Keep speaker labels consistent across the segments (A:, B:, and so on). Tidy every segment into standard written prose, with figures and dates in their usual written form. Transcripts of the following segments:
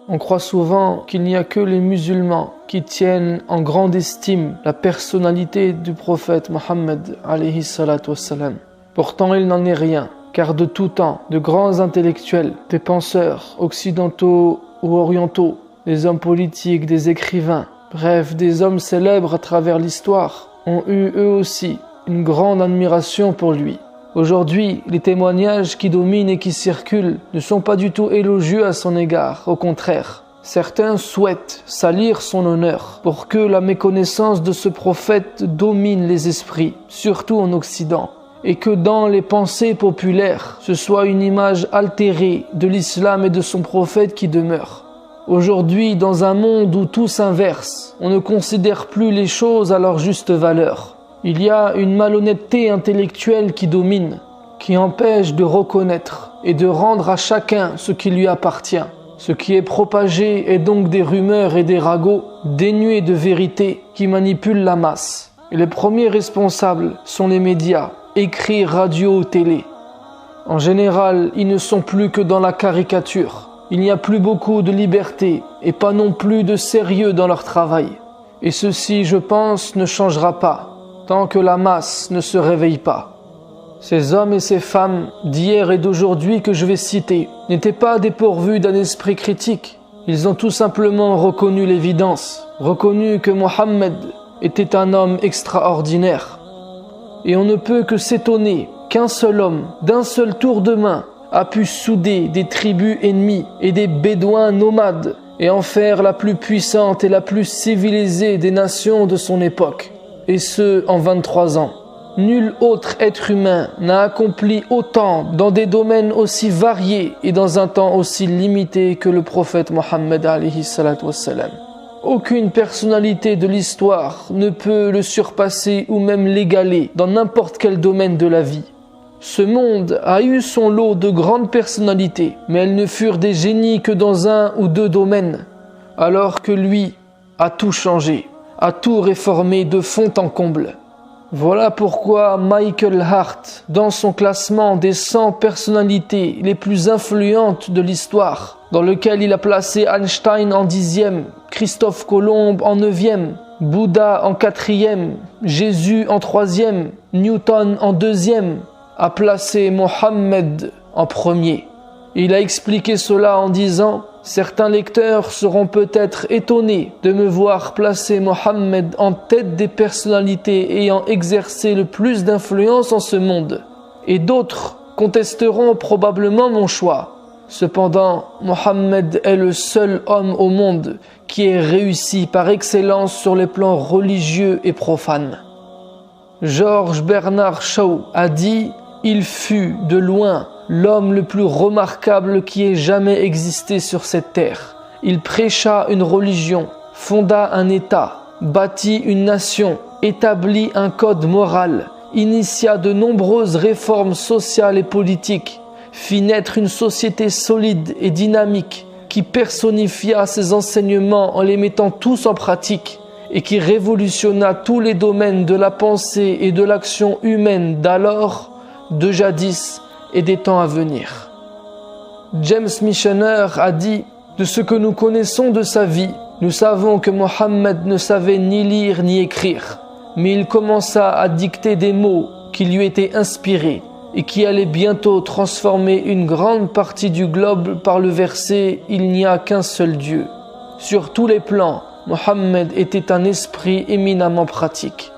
A: On croit souvent qu'il n'y a que les musulmans qui tiennent en grande estime la personnalité du prophète Mohammed alayhi salatu wassalam. Pourtant il n'en est rien, car de tout temps, de grands intellectuels, des penseurs occidentaux ou orientaux, des hommes politiques, des écrivains, bref, des hommes célèbres à travers l'histoire, ont eu eux aussi une grande admiration pour lui. Aujourd'hui, les témoignages qui dominent et qui circulent ne sont pas du tout élogieux à son égard, au contraire. Certains souhaitent salir son honneur pour que la méconnaissance de ce prophète domine les esprits, surtout en Occident, et que dans les pensées populaires, ce soit une image altérée de l'islam et de son prophète qui demeure. Aujourd'hui, dans un monde où tout s'inverse, on ne considère plus les choses à leur juste valeur. Il y a une malhonnêteté intellectuelle qui domine, qui empêche de reconnaître et de rendre à chacun ce qui lui appartient. Ce qui est propagé est donc des rumeurs et des ragots dénués de vérité qui manipulent la masse. Et les premiers responsables sont les médias, écrits, radio ou télé. En général, ils ne sont plus que dans la caricature. Il n'y a plus beaucoup de liberté et pas non plus de sérieux dans leur travail. Et ceci, je pense, ne changera pas tant que la masse ne se réveille pas. Ces hommes et ces femmes d'hier et d'aujourd'hui que je vais citer n'étaient pas dépourvus d'un esprit critique. Ils ont tout simplement reconnu l'évidence, reconnu que Mohammed était un homme extraordinaire. Et on ne peut que s'étonner qu'un seul homme, d'un seul tour de main, a pu souder des tribus ennemies et des bédouins nomades et en faire la plus puissante et la plus civilisée des nations de son époque. Et ce, en 23 ans. Nul autre être humain n'a accompli autant dans des domaines aussi variés et dans un temps aussi limité que le prophète Mohammed alayhi salatu wassalam. Aucune personnalité de l'histoire ne peut le surpasser ou même l'égaler dans n'importe quel domaine de la vie. Ce monde a eu son lot de grandes personnalités, mais elles ne furent des génies que dans un ou deux domaines, alors que lui a tout changé, a tout réformé de fond en comble. Voilà pourquoi Michael Hart, dans son classement des 100 personnalités les plus influentes de l'histoire, dans lequel il a placé Einstein en 10e, Christophe Colomb en 9e, Bouddha en 4e, Jésus en 3e, Newton en 2e, a placé Mohammed en premier. Il a expliqué cela en disant « Certains lecteurs seront peut-être étonnés de me voir placer Mohammed en tête des personnalités ayant exercé le plus d'influence en ce monde. Et d'autres contesteront probablement mon choix. Cependant, Mohammed est le seul homme au monde qui ait réussi par excellence sur les plans religieux et profanes. » George Bernard Shaw a dit « Il fut, de loin, l'homme le plus remarquable qui ait jamais existé sur cette terre. Il prêcha une religion, fonda un État, bâtit une nation, établit un code moral, initia de nombreuses réformes sociales et politiques, fit naître une société solide et dynamique qui personnifia ses enseignements en les mettant tous en pratique et qui révolutionna tous les domaines de la pensée et de l'action humaine d'alors, de jadis et des temps à venir. » James Michener a dit « De ce que nous connaissons de sa vie, nous savons que Mohammed ne savait ni lire ni écrire, mais il commença à dicter des mots qui lui étaient inspirés et qui allaient bientôt transformer une grande partie du globe par le verset « Il n'y a qu'un seul Dieu ». Sur tous les plans, Mohammed était un esprit éminemment pratique.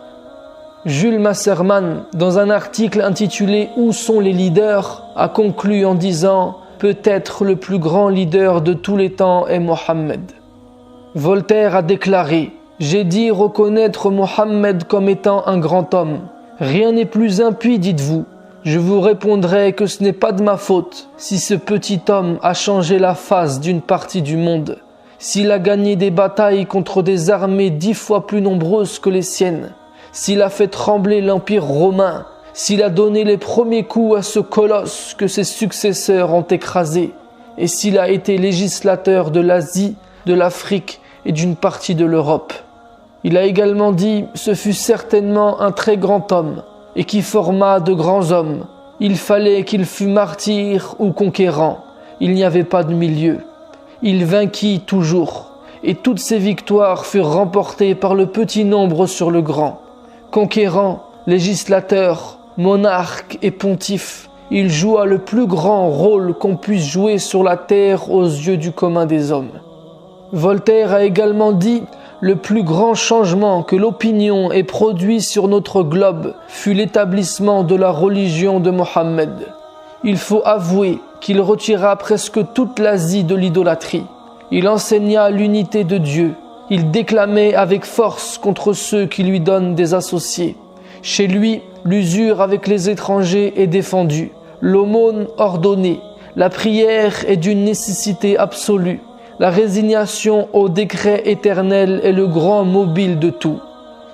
A: Jules Masserman, dans un article intitulé « Où sont les leaders ?», a conclu en disant « Peut-être le plus grand leader de tous les temps est Mohammed ». Voltaire a déclaré « J'ai dit reconnaître Mohammed comme étant un grand homme. Rien n'est plus impie, dites-vous. Je vous répondrai que ce n'est pas de ma faute si ce petit homme a changé la face d'une partie du monde, s'il a gagné des batailles contre des armées 10 fois plus nombreuses que les siennes, s'il a fait trembler l'Empire romain, s'il a donné les premiers coups à ce colosse que ses successeurs ont écrasé, et s'il a été législateur de l'Asie, de l'Afrique et d'une partie de l'Europe. Il a également dit « Ce fut certainement un très grand homme, et qui forma de grands hommes. Il fallait qu'il fût martyr ou conquérant. Il n'y avait pas de milieu. il vainquit toujours, et toutes ses victoires furent remportées par le petit nombre sur le grand. Conquérant, législateur, monarque et pontife, il joua le plus grand rôle qu'on puisse jouer sur la terre aux yeux du commun des hommes. Voltaire a également dit « Le plus grand changement que l'opinion ait produit sur notre globe fut l'établissement de la religion de Mohammed. Il faut avouer qu'il retira presque toute l'Asie de l'idolâtrie. Il enseigna l'unité de Dieu. Il déclamait avec force contre ceux qui lui donnent des associés. Chez lui, l'usure avec les étrangers est défendue, l'aumône ordonnée, la prière est d'une nécessité absolue. La résignation au décret éternel est le grand mobile de tout.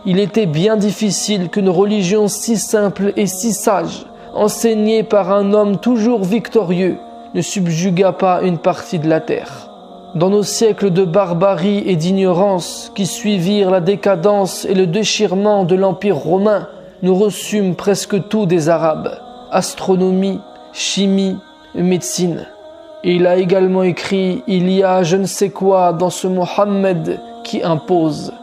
A: Il était bien difficile qu'une religion si simple et si sage, enseignée par un homme toujours victorieux, ne subjuguât pas une partie de la terre. Dans nos siècles de barbarie et d'ignorance qui suivirent la décadence et le déchirement de l'Empire romain, nous reçûmes presque tout des Arabes, astronomie, chimie et médecine. Et il a également écrit « Il y a je ne sais quoi dans ce Mohammed qui impose ».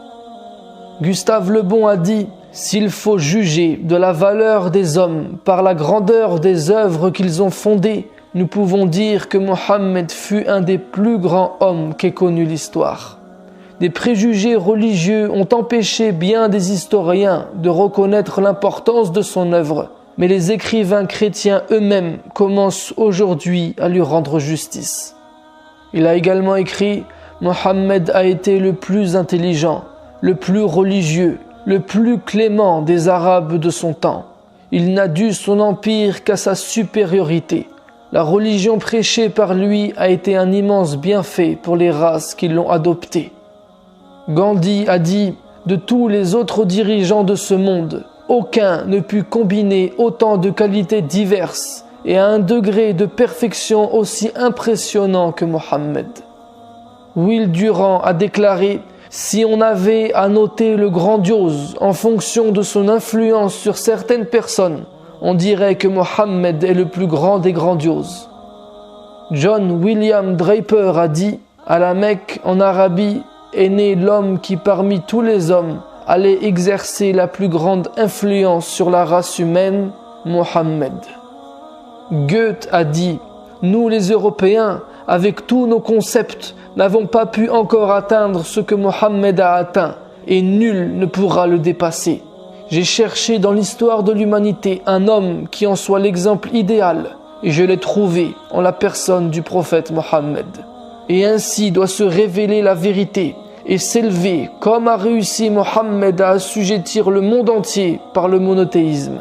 A: Gustave Le Bon a dit « S'il faut juger de la valeur des hommes par la grandeur des œuvres qu'ils ont fondées, nous pouvons dire que Mohammed fut un des plus grands hommes qu'ait connu l'histoire. » Des préjugés religieux ont empêché bien des historiens de reconnaître l'importance de son œuvre, mais les écrivains chrétiens eux-mêmes commencent aujourd'hui à lui rendre justice. Il a également écrit « Mohammed a été le plus intelligent, le plus religieux, le plus clément des Arabes de son temps. Il n'a dû son empire qu'à sa supériorité. La religion prêchée par lui a été un immense bienfait pour les races qui l'ont adoptée. » Gandhi a dit « De tous les autres dirigeants de ce monde, aucun ne put combiner autant de qualités diverses et à un degré de perfection aussi impressionnant que Mohammed. » Will Durant a déclaré « Si on avait à noter le grandiose en fonction de son influence sur certaines personnes, on dirait que Mohammed est le plus grand des grandioses. » John William Draper a dit « À la Mecque, en Arabie, est né l'homme qui parmi tous les hommes allait exercer la plus grande influence sur la race humaine, Mohammed. » Goethe a dit « Nous les Européens, avec tous nos concepts, n'avons pas pu encore atteindre ce que Mohammed a atteint, et nul ne pourra le dépasser. J'ai cherché dans l'histoire de l'humanité un homme qui en soit l'exemple idéal, et je l'ai trouvé en la personne du prophète Mohammed. Et ainsi doit se révéler la vérité, et s'élever comme a réussi Mohammed à assujettir le monde entier par le monothéisme.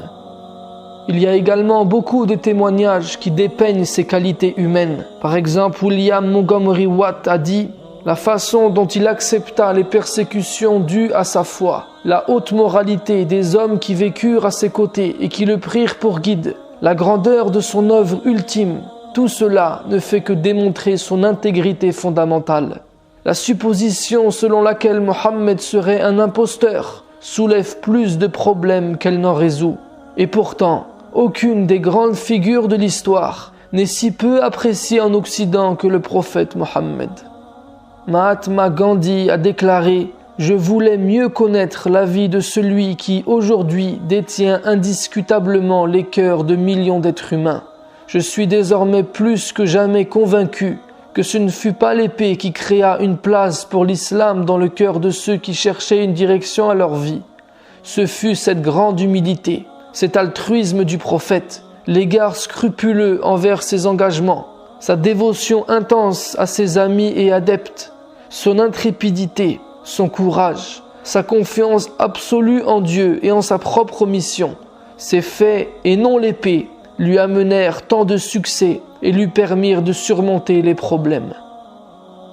A: Il y a également beaucoup de témoignages qui dépeignent ses qualités humaines. Par exemple, William Montgomery Watt a dit « La façon dont il accepta les persécutions dues à sa foi, la haute moralité des hommes qui vécurent à ses côtés et qui le prirent pour guide, la grandeur de son œuvre ultime, tout cela ne fait que démontrer son intégrité fondamentale. La supposition selon laquelle Mohammed serait un imposteur soulève plus de problèmes qu'elle n'en résout. Et pourtant, aucune des grandes figures de l'histoire n'est si peu appréciée en Occident que le prophète Mohammed. Mahatma Gandhi a déclaré « Je voulais mieux connaître la vie de celui qui, aujourd'hui, détient indiscutablement les cœurs de millions d'êtres humains. Je suis désormais plus que jamais convaincu que ce ne fut pas l'épée qui créa une place pour l'islam dans le cœur de ceux qui cherchaient une direction à leur vie. Ce fut cette grande humilité, cet altruisme du prophète, l'égard scrupuleux envers ses engagements, sa dévotion intense à ses amis et adeptes, son intrépidité, son courage, sa confiance absolue en Dieu et en sa propre mission. Ces faits, et non l'épée, lui amenèrent tant de succès et lui permirent de surmonter les problèmes.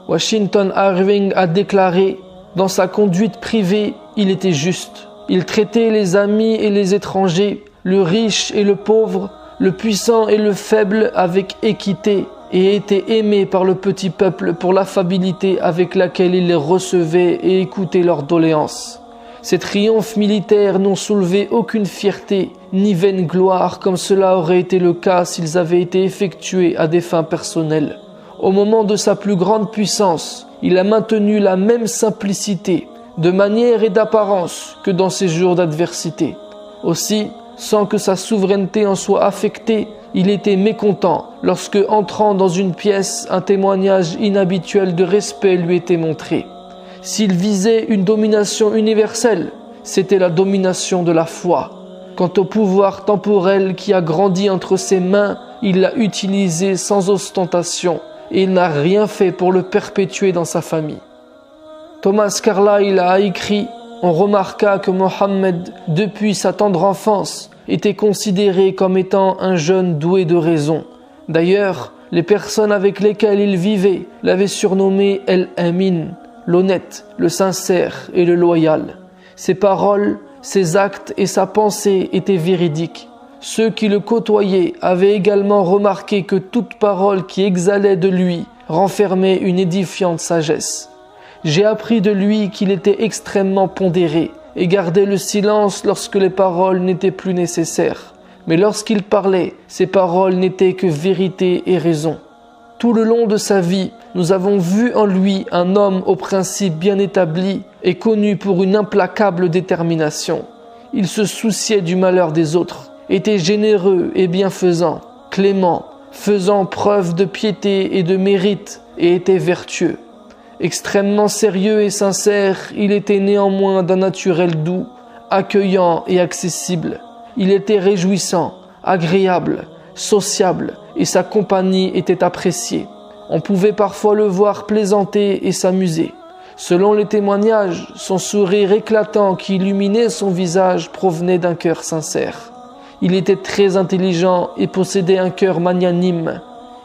A: Washington Irving a déclaré « Dans sa conduite privée, il était juste. Il traitait les amis et les étrangers, le riche et le pauvre, le puissant et le faible avec équité et était aimé par le petit peuple pour l'affabilité avec laquelle il les recevait et écoutait leurs doléances. Ces triomphes militaires n'ont soulevé aucune fierté ni vaine gloire comme cela aurait été le cas s'ils avaient été effectués à des fins personnelles. Au moment de sa plus grande puissance, il a maintenu la même simplicité, de manière et d'apparence que dans ses jours d'adversité. Aussi, sans que sa souveraineté en soit affectée, il était mécontent lorsque, entrant dans une pièce, un témoignage inhabituel de respect lui était montré. S'il visait une domination universelle, c'était la domination de la foi. Quant au pouvoir temporel qui a grandi entre ses mains, il l'a utilisé sans ostentation et il n'a rien fait pour le perpétuer dans sa famille. Thomas Carlyle a écrit « On remarqua que Mohammed, depuis sa tendre enfance, était considéré comme étant un jeune doué de raison. D'ailleurs, les personnes avec lesquelles il vivait l'avaient surnommé El-Amin, l'honnête, le sincère et le loyal. Ses paroles, ses actes et sa pensée étaient véridiques. Ceux qui le côtoyaient avaient également remarqué que toute parole qui exhalait de lui renfermait une édifiante sagesse. J'ai appris de lui qu'il était extrêmement pondéré et gardait le silence lorsque les paroles n'étaient plus nécessaires. Mais lorsqu'il parlait, ses paroles n'étaient que vérité et raison. Tout le long de sa vie, nous avons vu en lui un homme aux principes bien établis et connu pour une implacable détermination. Il se souciait du malheur des autres, était généreux et bienfaisant, clément, faisant preuve de piété et de mérite et était vertueux. Extrêmement sérieux et sincère, il était néanmoins d'un naturel doux, accueillant et accessible. Il était réjouissant, agréable, sociable et sa compagnie était appréciée. On pouvait parfois le voir plaisanter et s'amuser. Selon les témoignages, son sourire éclatant qui illuminait son visage provenait d'un cœur sincère. Il était très intelligent et possédait un cœur magnanime.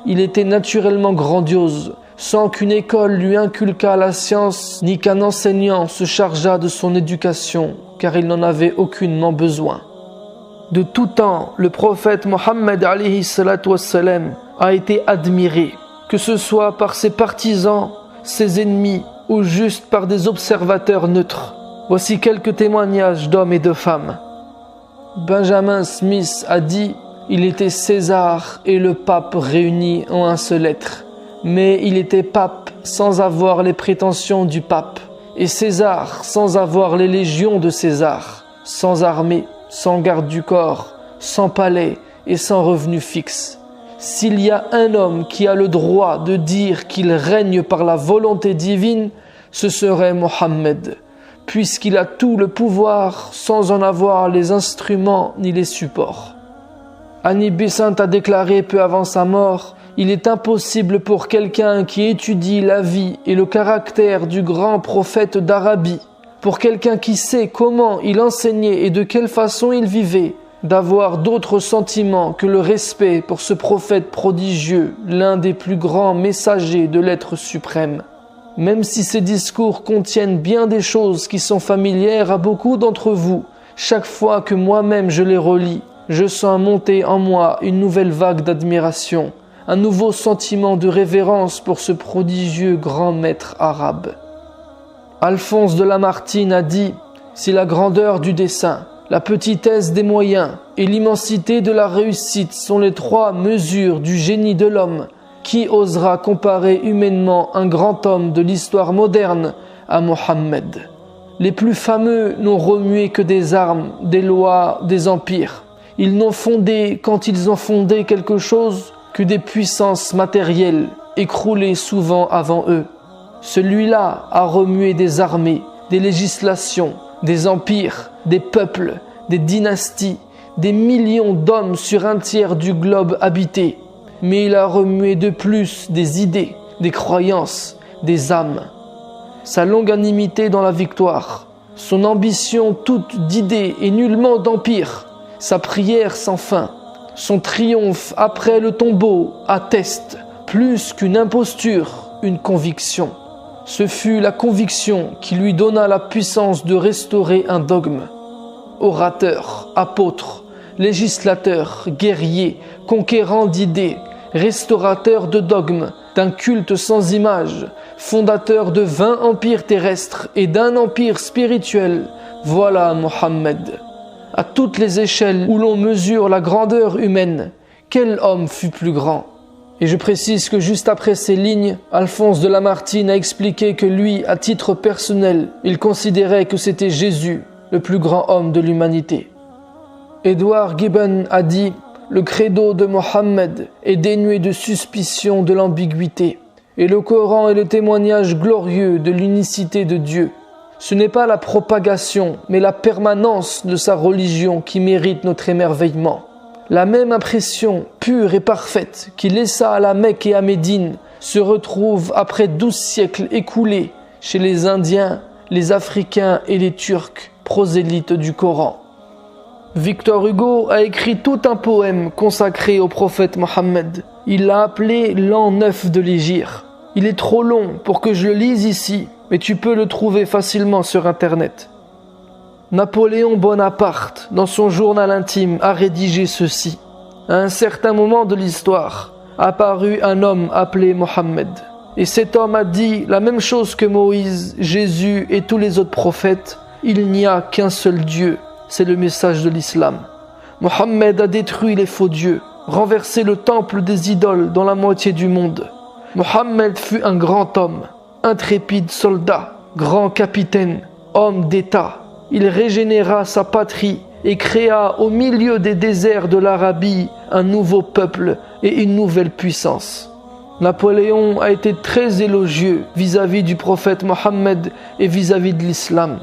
A: Il était naturellement grandiose, sans qu'une école lui inculquât la science, ni qu'un enseignant se chargeât de son éducation, car il n'en avait aucunement besoin. De tout temps, le prophète Mohammed alayhi salatu wassalam a été admiré, que ce soit par ses partisans, ses ennemis, ou juste par des observateurs neutres. Voici quelques témoignages d'hommes et de femmes. Benjamin Smith a dit « Il était César et le pape réunis en un seul être. Mais il était pape sans avoir les prétentions du pape, et César sans avoir les légions de César, sans armée, sans garde du corps, sans palais et sans revenu fixe. S'il y a un homme qui a le droit de dire qu'il règne par la volonté divine, ce serait Mohammed, puisqu'il a tout le pouvoir sans en avoir les instruments ni les supports. Annie Besant a déclaré peu avant sa mort « Il est impossible pour quelqu'un qui étudie la vie et le caractère du grand prophète d'Arabie, pour quelqu'un qui sait comment il enseignait et de quelle façon il vivait, d'avoir d'autres sentiments que le respect pour ce prophète prodigieux, l'un des plus grands messagers de l'être suprême. Même si ces discours contiennent bien des choses qui sont familières à beaucoup d'entre vous, chaque fois que moi-même je les relis, je sens monter en moi une nouvelle vague d'admiration, un nouveau sentiment de révérence pour ce prodigieux grand maître arabe. Alphonse de Lamartine a dit « Si la grandeur du dessein, la petitesse des moyens et l'immensité de la réussite sont les trois mesures du génie de l'homme, qui osera comparer humainement un grand homme de l'histoire moderne à Mohammed? Les plus fameux n'ont remué que des armes, des lois, des empires. Ils n'ont fondé, quand ils ont fondé quelque chose, que des puissances matérielles, écroulées souvent avant eux. Celui-là a remué des armées, des législations, des empires, des peuples, des dynasties, des millions d'hommes sur un tiers du globe habité. Mais il a remué de plus des idées, des croyances, des âmes. Sa longanimité dans la victoire, son ambition toute d'idées et nullement d'empire, sa prière sans fin, son triomphe après le tombeau atteste, plus qu'une imposture, une conviction. Ce fut la conviction qui lui donna la puissance de restaurer un dogme. Orateur, apôtre, législateur, guerrier, conquérant d'idées, restaurateur de dogmes, d'un culte sans image, fondateur de 20 empires terrestres et d'un empire spirituel, voilà Mohammed. À toutes les échelles où l'on mesure la grandeur humaine, quel homme fut plus grand? Et je précise que juste après ces lignes, Alphonse de Lamartine a expliqué que lui, à titre personnel, il considérait que c'était Jésus, le plus grand homme de l'humanité. Edward Gibbon a dit « Le credo de Mohammed est dénué de suspicion de l'ambiguïté, et le Coran est le témoignage glorieux de l'unicité de Dieu. Ce n'est pas la propagation, mais la permanence de sa religion qui mérite notre émerveillement. La même impression pure et parfaite qui laissa à la Mecque et à Médine se retrouve après 12 siècles écoulés chez les Indiens, les Africains et les Turcs, prosélytes du Coran. » Victor Hugo a écrit tout un poème consacré au prophète Mohammed. Il l'a appelé l'an 9 de l'Hégire. Il est trop long pour que je le lise ici, mais tu peux le trouver facilement sur Internet. Napoléon Bonaparte, dans son journal intime, a rédigé ceci. À un certain moment de l'histoire, apparut un homme appelé Mohammed. Et cet homme a dit la même chose que Moïse, Jésus et tous les autres prophètes. Il n'y a qu'un seul Dieu. C'est le message de l'islam. Mohammed a détruit les faux dieux, renversé le temple des idoles dans la moitié du monde. Mohammed fut un grand homme, intrépide soldat, grand capitaine, homme d'État. Il régénéra sa patrie et créa au milieu des déserts de l'Arabie un nouveau peuple et une nouvelle puissance. Napoléon a été très élogieux vis-à-vis du prophète Mohammed et vis-à-vis de l'islam.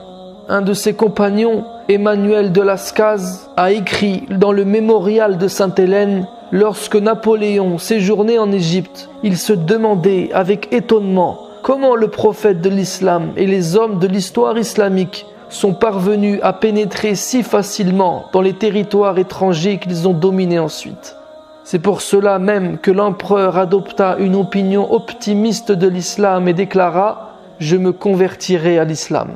A: Un de ses compagnons, Emmanuel de Lascaz, a écrit dans le mémorial de Sainte-Hélène « Lorsque Napoléon séjournait en Égypte, il se demandait avec étonnement comment le prophète de l'islam et les hommes de l'histoire islamique sont parvenus à pénétrer si facilement dans les territoires étrangers qu'ils ont dominés ensuite. C'est pour cela même que l'empereur adopta une opinion optimiste de l'islam et déclara « Je me convertirai à l'islam ».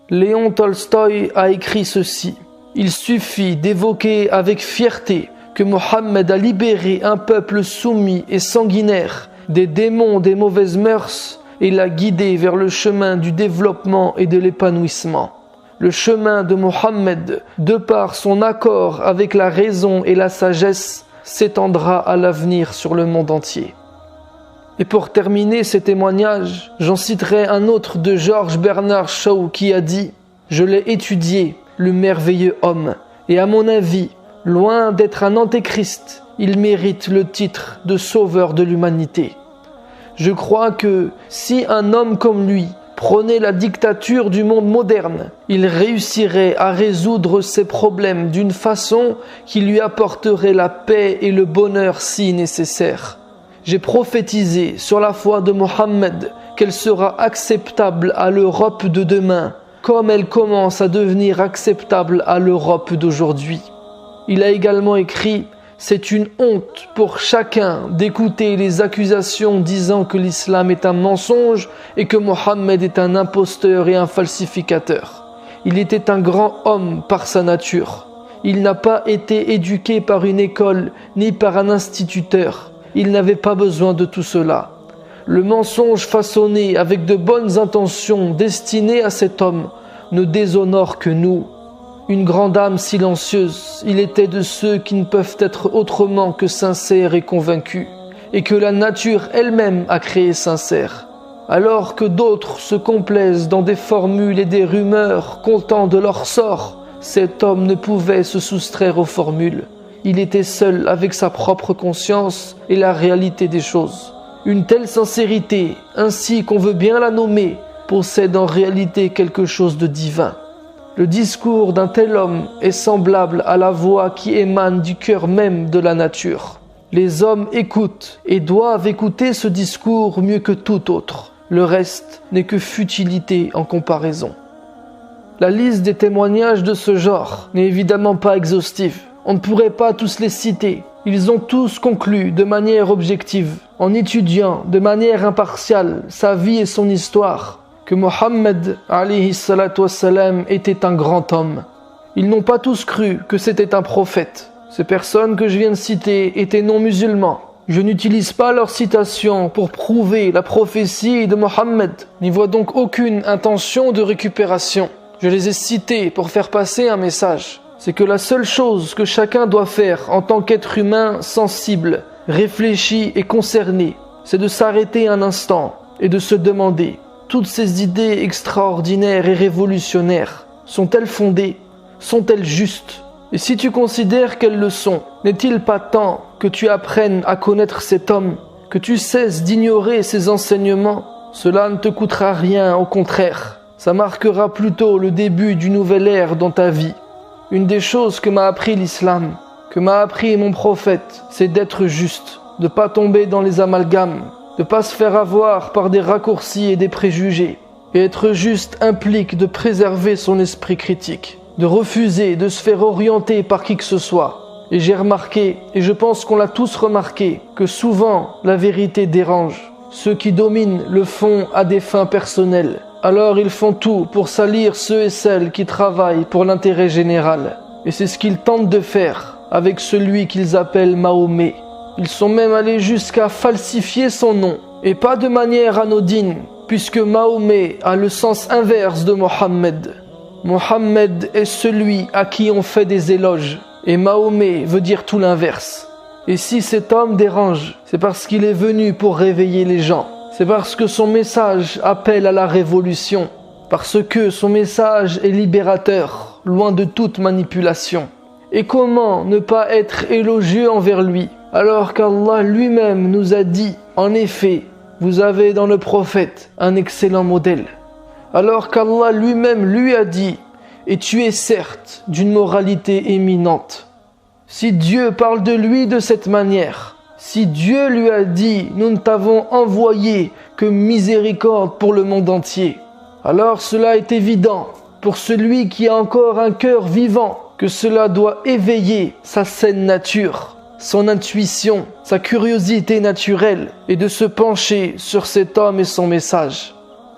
A: Léon Tolstoï a écrit ceci. Il suffit d'évoquer avec fierté que Mohammed a libéré un peuple soumis et sanguinaire des démons des mauvaises mœurs et l'a guidé vers le chemin du développement et de l'épanouissement. Le chemin de Mohammed, de par son accord avec la raison et la sagesse, s'étendra à l'avenir sur le monde entier. Et pour terminer ces témoignages, j'en citerai un autre de George Bernard Shaw qui a dit « Je l'ai étudié, le merveilleux homme, et à mon avis, loin d'être un antéchrist, il mérite le titre de sauveur de l'humanité. Je crois que si un homme comme lui prônait la dictature du monde moderne, il réussirait à résoudre ses problèmes d'une façon qui lui apporterait la paix et le bonheur si nécessaires. J'ai prophétisé sur la foi de Mohammed qu'elle sera acceptable à l'Europe de demain, comme elle commence à devenir acceptable à l'Europe d'aujourd'hui. » Il a également écrit « C'est une honte pour chacun d'écouter les accusations disant que l'islam est un mensonge et que Mohammed est un imposteur et un falsificateur. Il était un grand homme par sa nature. Il n'a pas été éduqué par une école ni par un instituteur. Il n'avait pas besoin de tout cela. Le mensonge façonné avec de bonnes intentions destiné à cet homme ne déshonore que nous. Une grande âme silencieuse, il était de ceux qui ne peuvent être autrement que sincères et convaincus, et que la nature elle-même a créé sincères. Alors que d'autres se complaisent dans des formules et des rumeurs comptant de leur sort, cet homme ne pouvait se soustraire aux formules. Il était seul avec sa propre conscience et la réalité des choses. Une telle sincérité, ainsi qu'on veut bien la nommer, possède en réalité quelque chose de divin. Le discours d'un tel homme est semblable à la voix qui émane du cœur même de la nature. Les hommes écoutent et doivent écouter ce discours mieux que tout autre. Le reste n'est que futilité en comparaison. La liste des témoignages de ce genre n'est évidemment pas exhaustive. On ne pourrait pas tous les citer. Ils ont tous conclu de manière objective, en étudiant de manière impartiale sa vie et son histoire, que Mohammed alayhi salatu wassalam était un grand homme. Ils n'ont pas tous cru que c'était un prophète. Ces personnes que je viens de citer étaient non musulmans. Je n'utilise pas leurs citations pour prouver la prophétie de Mohammed, n'y vois donc aucune intention de récupération. Je les ai cités pour faire passer un message. C'est que la seule chose que chacun doit faire en tant qu'être humain sensible réfléchi et concerné, c'est de s'arrêter un instant et de se demander, toutes ces idées extraordinaires et révolutionnaires, sont-elles fondées? Sont-elles justes? Et si tu considères qu'elles le sont, n'est-il pas temps que tu apprennes à connaître cet homme, que tu cesses d'ignorer ses enseignements? Cela ne te coûtera rien, au contraire. Ça marquera plutôt le début d'une nouvelle ère dans ta vie. Une des choses que m'a appris l'islam, que m'a appris mon prophète, c'est d'être juste, de ne pas tomber dans les amalgames, de ne pas se faire avoir par des raccourcis et des préjugés. Et être juste implique de préserver son esprit critique, de refuser de se faire orienter par qui que ce soit. Et j'ai remarqué, et je pense qu'on l'a tous remarqué, que souvent la vérité dérange. Ceux qui dominent le font à des fins personnelles. Alors ils font tout pour salir ceux et celles qui travaillent pour l'intérêt général. Et c'est ce qu'ils tentent de faire avec celui qu'ils appellent Mahomet. Ils sont même allés jusqu'à falsifier son nom, et pas de manière anodine, puisque Mahomet a le sens inverse de Mohammed. Mohammed est celui à qui on fait des éloges, et Mahomet veut dire tout l'inverse. Et si cet homme dérange, c'est parce qu'il est venu pour réveiller les gens. C'est parce que son message appelle à la révolution, parce que son message est libérateur, loin de toute manipulation. Et comment ne pas être élogieux envers lui, alors qu'Allah lui-même nous a dit, en effet, vous avez dans le prophète un excellent modèle. Alors qu'Allah lui-même lui a dit, et tu es certes d'une moralité éminente. Si Dieu parle de lui de cette manière, si Dieu lui a dit, nous ne t'avons envoyé que miséricorde pour le monde entier, alors cela est évident pour celui qui a encore un cœur vivant, que cela doit éveiller sa saine nature, son intuition, sa curiosité naturelle, et de se pencher sur cet homme et son message.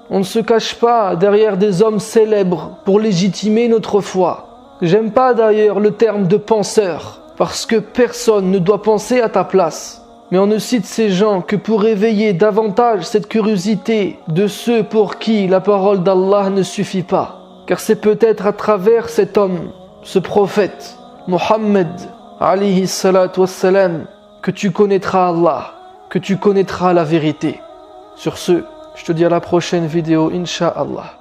A: On ne se cache pas derrière des hommes célèbres pour légitimer notre foi. J'aime pas d'ailleurs le terme de penseur, parce que personne ne doit penser à ta place. Mais on ne cite ces gens que pour éveiller davantage cette curiosité de ceux pour qui la parole d'Allah ne suffit pas. Car c'est peut-être à travers cet homme, ce prophète, Mohammed, alayhi salatu wassalam, que tu connaîtras Allah, que tu connaîtras la vérité. Sur ce, je te dis à la prochaine vidéo, Inch'Allah.